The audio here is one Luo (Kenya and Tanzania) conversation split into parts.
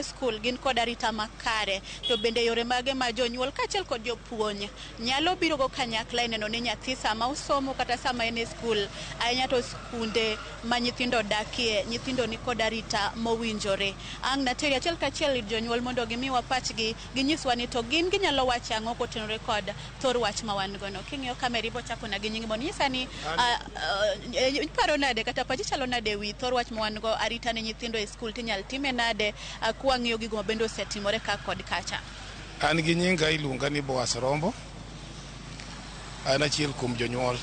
skul gin kod arita makare, to bende yore mage ma jonyuol kaachiel kod jopuonj nyalo biro go kanyakla e neno ni nyathi sama osomo kata sama en e skul, ahinya to skunde ma nyithindo dakie, nyithindo ni kod arita mowinjore. Ang' nateri achiel kachiel jonyuol mondo gimiwa pachgi, ginyiswa ni to gin ginyalo wacho ang'o kotenore kod thor wach ma wan gono. King'iyo kameri bochako na gi nyingi mondo nyisa ni paro nade kata pachi chalo nade wi thor wach ma wan go, arita ne nyithindo e skul tinyal time nade kwang'iyo gigo mabende osetimore ka kod kacha. An gi nyinga iluonga ni Boaz Rombo, an achiel kuom jonyuol.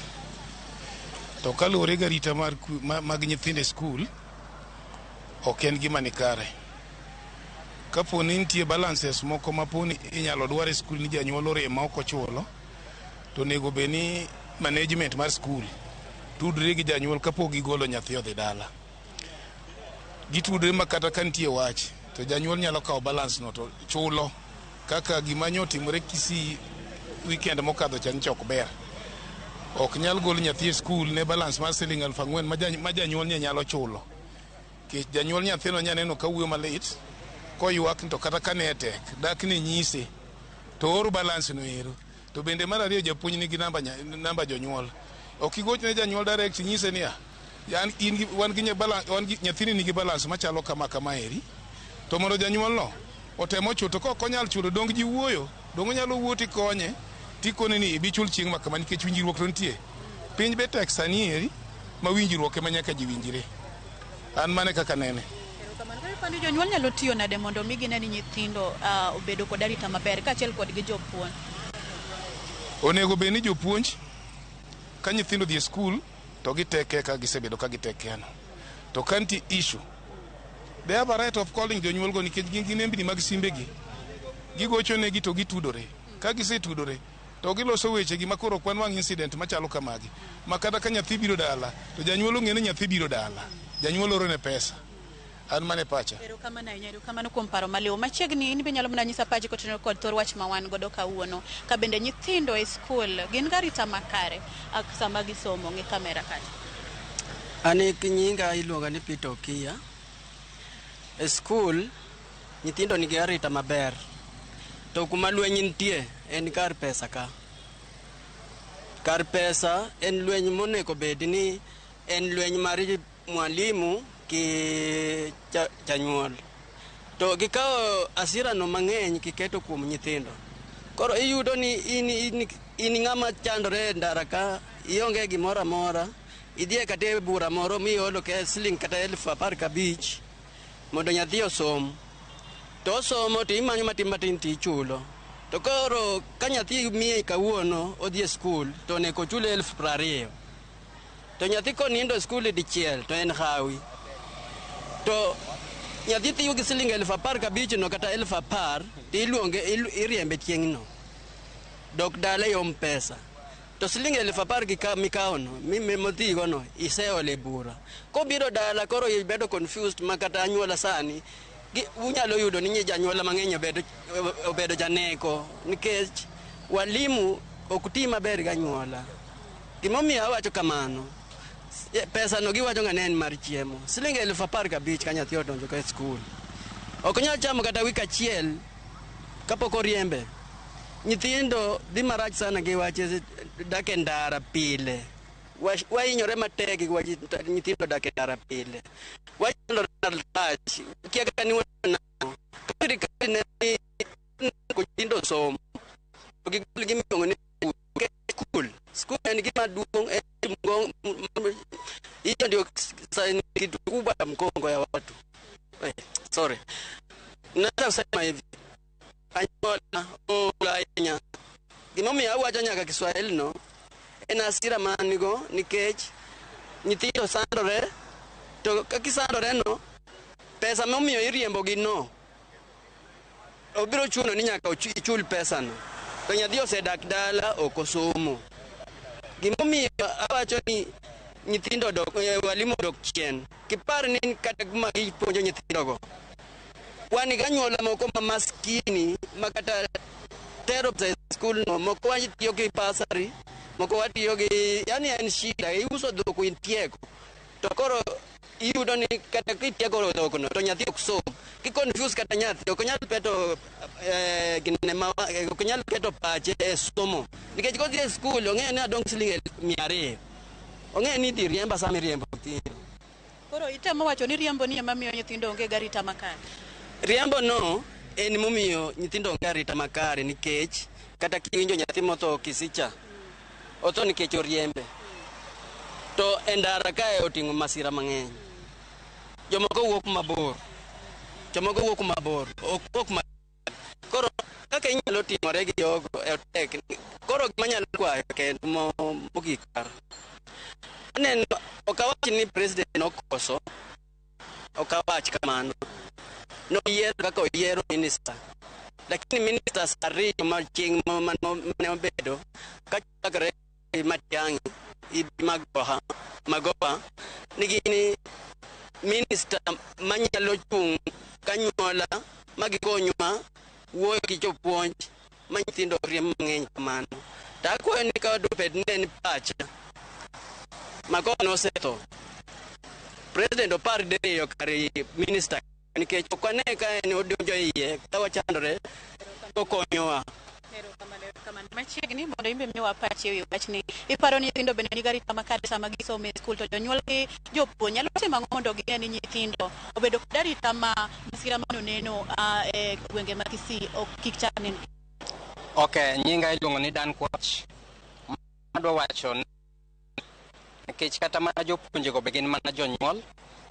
To kaluwore gi arita mag nyithindo e skul, ok en gima nikare. Kapo ni nitie balances moko maponi inyalo dwar e skul ni janyuol orem ma ok ochulo, to onego bed ni management mar skul tudre gi janyuol kapok gigolo nyathi odhi dala. Gitudre ma kata ka nitie wach to janyuol nyalo kawo balance no to chulo, kaka gima nyotimore Kisii weekend mokadho cha nyocha ok ber. Ok nyal golo nyathi e skul ne balance mar siling 4,000 ma janyuol nyalo chulo. Kech janyuol nyathino nyaneno kawuoyo malit, koywak to kata kane tek dak ni nyise to or balance no ero. To bende mar ariyo japuonj nigi namba jonyuol. Ok igochne janyuol direct nyise ni wan gi nyathini nigi balance machalo kama eri, to mondo janyuol no otemo chulo, to kok onyal chulo dong ji wuoyo, dong onyalo wuoti konye tikone ni ibichul chieng' ma kama nikech winjruok to nitie. Piny be tek sani eri ma winjruok ema nyaka ji winjre. An mane kaka nene. Pandi jonyuol nyalo tiyo nade mondo mi gine ni nyithindo obedo kod arita maber kaachiel kod gi jopuonj? Onego bed ni jopuonj ka nyithindo dhi e skul to giteke ka gisebedo ka giteke ano. To ka nitie issue, they have a right of calling jonyuol go nikech gin gi nembni mag simbegi. Gigochonegi to gitudore. Ka gisetudore to giloso weche gi makoro kwan wang' incident machalo kamagi. Ma kata ka nyathi biro dala to janyuol ong'e ni nyathi biro dala. Janyuol oro ne pesa. An mane pacha. Erokamano kuom paro maliw. Machiegni in be nyalo mana nyisa pachi kotenore kod thor wach ma wan godo kawuono. Ka bende nyithindo e skul gin garita makare sama gisomo. Ng'i kamera kacha. Ani nyinga iluonga ni Peter Okia. E skul nyithindo nigi arita maber. To kuma lweny nitie en kar pesa ka. Kar pesa en lweny monego bed ni en lweny mar mwalimu ki janyuol. To gikawo asira no mang'eny kiketo kuom nyithindo. Koro iyudo ni in ng'ama chandore e ndara ka, ionge gimoro amora, idhie kata e bura moro miolo ke siling kata 15,000 mondo nyathi osom. To osomo to imanyo matin tichulo. To koro ka nyathi miye kawuono odhi e skul to onego chule 20,000. To nyathi konindo e skul dichiel to en hawi. To nyathi tiyo gi siling 15,000 no kata 10,000 to iluonge iriembe chieng' no. Dok dala yom pesa. To siling 10,000 gi mikawo no modhigo no iseole bura. Kobiro dala koro ibedo confused makata anyuola sani unyalo yudo ni janyuola mang'eny obedo janeko nikech walimu ok ti maber gi anyuola. Gimomiyo awacho kamano, pesa no giwacho ng'ane en mar chiemo. Siling 15,000 ka nyathi odonjo ka e skul. Ok nyal chamo kata wik achiel kapok oriembe. Nyithindo dhi marach sana gi wache dak e ndara pile. Wainyore matek gi wache nyithindo dak e ndara pile. Wachalo rach kia ka ni wana sirikali ne ko nyithindo somo. Gigol gimiluongo ni school en gima duong' hiyo ndio kitu kubwa ya mkongo ya watu. Sorry. Nataka kusema hivi. Anyola Ulaya. Gimomiyo awacho nyaka Kiswahili no. En asira manigo nikech nyithindo sandore to kakisandore no pesa momiyo iriembo gi no. Obiro chuno ni nyaka ichul pesa no. To nyathi osedak dala ok osomo. Gimomiyo awacho ni nyithindo walimu dok chien. Kipar ni kata kuma ipuonjo nyithindo go. Wani ganyuola moko maskini makata tero za school no moko watiyo gi pasari, moko watiyo gi yani en shida iuso dhok intieko. To koro iyudo ni kata kitiego rokono to nyathi ok som ki confuse kata nyathi ok nyal peto ok nyal keto pache e somo nikech kodhi e skul ong'eyo ni adong siling 200 ong'eyo ni dhi riemba sama iriembo nyithindo. Koro itemo wacho ni riembo ni ema miyo nyithindo onge garita makare. Riembo no en momiyo nyithindo onge arita makare nikech kata kiwinjo nyathi motho Kisicha otho nikech oriembe to e ndara kae oting'o masira mang'eny. Jomoko wuok mabor ok koro kaka inyalo timore gi jogo e tek koro gima nyalo kwayo kendo mogik aneno ok awach ni president nokoso ok awach kamano noyiero kaka oyiero minister lakini ministers ariyo ma chieng' mane obedo kachakre Matiang'i Magoha ni gini minister manyalo chung' kanyuola magikonywa wuoyo gi jopuonj ma nyithindo riembo mang'eny kamano. To akwayo ni ka odobed ni pacha Magoha nosetho president opar diriyo kare minister nikech ok ane ka en odonjo iye kata wachandore okonyowa. Machiegni mondo imbe miwa pachi ewi wachni iparo ni nyithindo bende nigi arita makare sama gisomo e skul to jonyuol gi jopuonj nyalo timo ang'o mondo gine ni nyithindo obedo kod arita ma masira manoneno e gwenge ma Kisii ok kik chak neno. Okay, nyinga iluongo ni Dan Kwach. Adwa wacho nikech kata mana jopuonje go be gin mana jonyuol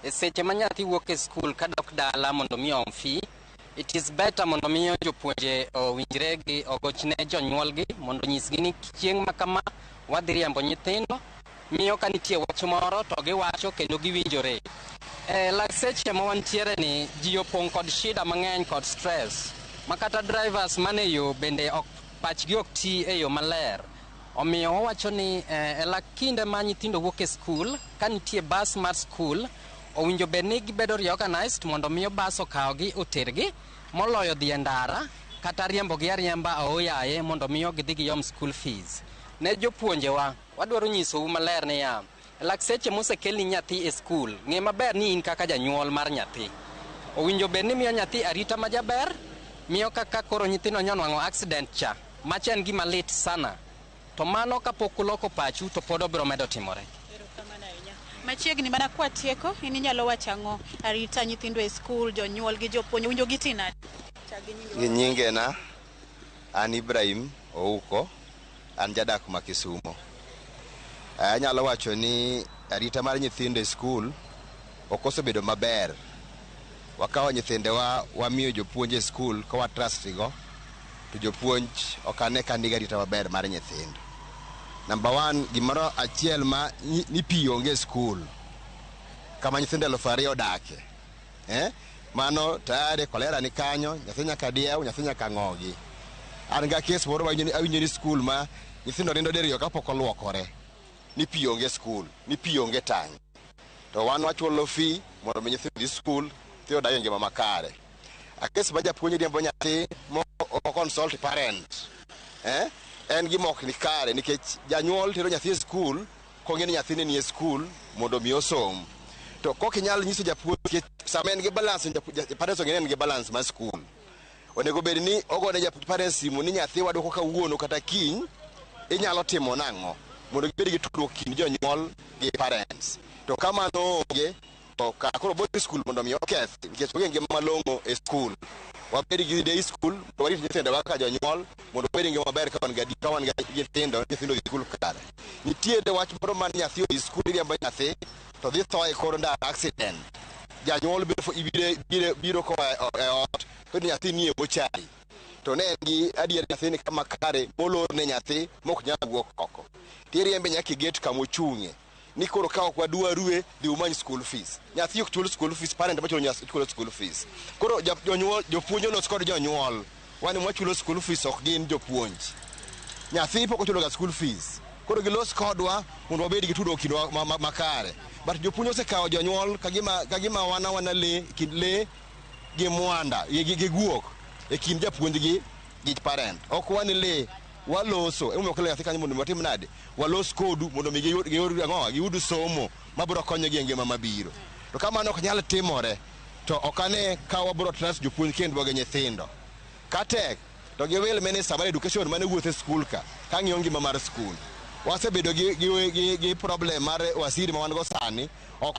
e seche ma nyathi wuok e skul kadok dala mondo mi omfi. It is better mondo miyo jopuonje owinjre gi ogochne jonyuol gi mondo nyisgi ni chieng' ma kama wadhi riembo nyithindo miyo ka nitie wach moro to giwacho kendo giwinjore. Lak seche ma wantiere ni ji opong' kod shida mang'eny kod stress makata drivers mane yo bende ok pachgi ok ti e yo maler. Omiyo wawacho ni e lak kinde ma nyithindo wuok e skul ka nitie bus mar skul owinjo bed ni gibedo reorganized mondo miyo bus okawgi otergi moloyo dhi e ndara kata riembo gi ariemba aoyaye mondo miyo gidhi giyom school fees. Ne jopuonjewa wadwaro nyisou maler ni ya lak seche mosekelni nyathi e skul ng'e maber ni in kaka janyuol mar nyathi owinjo bed ni miyo nyathi arita majaber miyo kaka koro nyithindo nyonwang'o accident cha machen gima lit sana to mano kapok uloko pachu to pod obiro medo timore. Machiegni mana kwa tieko ini nyalo wacho ang'o arita nyithindo e skul jonyuol gi jopuonj winjo gitina nyinge na an Ibrahim Ouko an jadak ma Kisumo. Anyalo wacho ni arita mar nyithindo e skul ok osebedo maber. Wakawo nyithindewa wamiyo jopuonj e skul ka wa trust go to jopuonj ok ane ka nigi arita maber mar nyithindo. Number 1 gimoro achiel ma ni pi onge skul kama nyithindo 2,000 odake mano tayari kolera ni kanyo nyathi nyaka diew nyathi nyaka ng'ogi. An ga kes moro awinjo ni skul ma nyithindo rindo diriyo kapok oluokore ni pi onge skul ni pi onge tangi to wan wachulo fee mondo mi nyithindo dhi skul thi odayo ngima makare. Akes ma japuonj riembo nyathi mo consult parent en gima ok ni kare nikech janyuol tero nyathi e skul kong'e ni nyathine ni e skul mondo mi osom to kok inyal nyiso japuonj sama en gi balance parents ong'e ni gi balance mar skul onego bed ni ogone parents simu ni nyathi wadwoko kawuono kata kiny inyalo timo nang'o mondo gibed gi tudruok kind jonyuol gi parents. To kamano onge to koro body skul mondo mi oketh nikech onge ngima malong'o e skul. Wabedi gi day school to warit nyithindo kaka jonyuol mondo obed ngima maber ka wan ga nyithindo dhi skul kare. Nitie wach moro man nyathi e skul riembo nyathi to dhi tho e kor ndara accident. Janyuol biro ko e ot to nyathi nie mochari to ne gi adier nyathi ni kama kare molor ne nyathi mok nyal wuok oko. Tiriembe nyaka gate kama ochung'e ni koro ka ok wadwa ruwe dhi umany school fees. Nyathi ok chul school fees, parent ma chulo school fees. Koro jonyuol jopuonj olos kod jonyuol wan ma chulo school fees ok gin jopuonj. Nyathi pok ochulo ga school fees. Koro gilos kodwa mondo wabed gi tudruok kindwa makare. But jopuonj osekawo jonyuol kagima wana le gi mwanda gi guok e kind japuonj gi parent. Ok wan le waloso emo okele nyathi kanyo mondo watim nade walos kodu mondo mi giyud somo mabiro konyo gi ngima mabiro. to kamano ok nyal timore to okane ka wabro trust jopuonj kendo gi nyithindo katek to gi will minister mar education mane wuotho e skul ka ng'iyo ngima mar skul wasebedo gi problem mar wasiri ma wan go sani ok